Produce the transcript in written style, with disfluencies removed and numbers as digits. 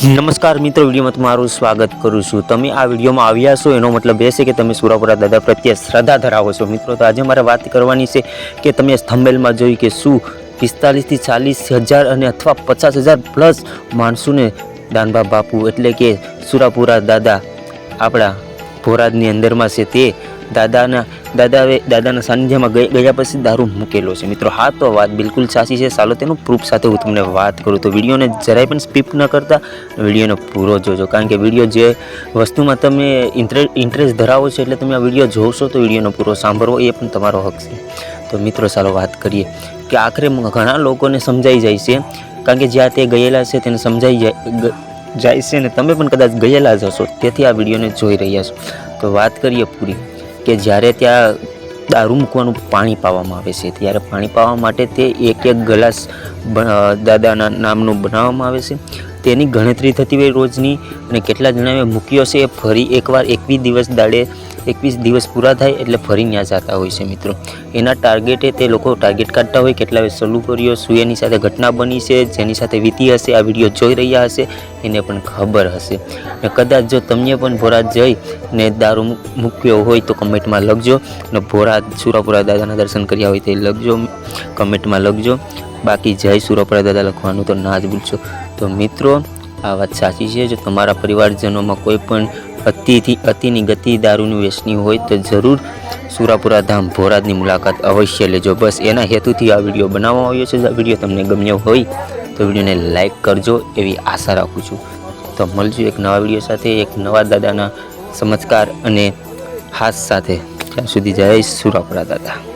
નમસ્કાર મિત્રો, વિડીયોમાં તમારું સ્વાગત કરું છું। તમે આ વિડીયોમાં આવ્યા છો એનો મતલબ એ છે કે તમે સુરાપુરા દાદા પ્રત્યે શ્રદ્ધા ધરાવો છો। મિત્રો, તો આજે મારે વાત કરવાની છે કે તમે થંબનેલમાં જોઈ કે શું 45 થી 40 હજાર અને અથવા 50,000 પ્લસ માણસોને દાનબા બાપુ એટલે કે સુરાપુરા દાદા આપણા ભોરાદની અંદરમાં છે તે દાદાના સાનિધ્યમાં ગયા પછી દારૂ મૂકેલો છે। મિત્રો, હા, તો વાત બિલકુલ સાચી છે। ચાલો તેનું પ્રૂફ સાથે હું તમને વાત કરું તો વિડીયોને જરાય પણ સ્કીપ ન કરતા વિડીયોને પૂરો જોજો, કારણ કે વિડીયો જે વસ્તુમાં તમે ઇન્ટરેસ્ટ ધરાવો છો એટલે તમે આ વિડીયો જોશો તો વિડીયોનો પૂરો સાંભળવો એ પણ તમારો હક છે। તો મિત્રો, ચાલો વાત કરીએ કે આખરે ઘણા લોકોને સમજાઈ જાય છે, કારણ કે જ્યાં તે ગયેલા છે તેને સમજાઈ જાય છે ને તમે પણ કદાચ ગયેલા જ હશો, તેથી આ વિડીયોને જોઈ રહ્યા છો। તો વાત કરીએ પૂરી કે જ્યારે ત્યાં દારૂ મૂકવાનું પાણી પાવામાં આવે છે ત્યારે પાણી પાવા માટે તે એક ગ્લાસ દાદાના નામનું બનાવવામાં આવે છે। તેની ગણતરી થતી હોય રોજની, અને કેટલા જણાએ મૂક્યો છે એ ફરી એકવાર 21 દિવસ પૂરા થાય એટલે ફરી ત્યાં જતા હોય છે। મિત્રો, એના ટાર્ગેટે તે લોકો ટાર્ગેટ કાઢતા હોય કેટલાએ સલુ કર્યો, શું એની સાથે ઘટના બની છે, જેની સાથે વીતી હશે, આ વિડીયો જોઈ રહ્યા હશે એને પણ ખબર હશે। ને કદાચ જો તમને પણ ભોરાદ જઈ ને દારૂ મૂક્યો હોય તો કમેન્ટમાં લખજો, અને ભોરાદ સુરાપુરા દાદાના દર્શન કર્યા હોય તે લખજો, કમેન્ટમાં લખજો। બાકી જય સુરાપુરા દાદા લખવાનું તો ના જ ભૂલશો। તો મિત્રો, આ વાત સાચી છે, જો તમારા પરિવારજનોમાં કોઈ પણ અતિની ગતિ દારૂની વ્યસની હોય તો જરૂર સુરાપુરા ધામ ભોરાદની મુલાકાત અવશ્ય લેજો। બસ એના હેતુથી આ વિડીયો બનાવવામાં આવ્યો છે। આ વિડીયો તમને ગમ્યો હોય તો વિડીયોને લાઈક કરજો એવી આશા રાખું છું। તો મળજો એક નવા વિડીયો સાથે, એક નવા દાદાના ચમત્કાર અને હાથ સાથે। ત્યાં સુધી જય સુરાપુરા દાદા।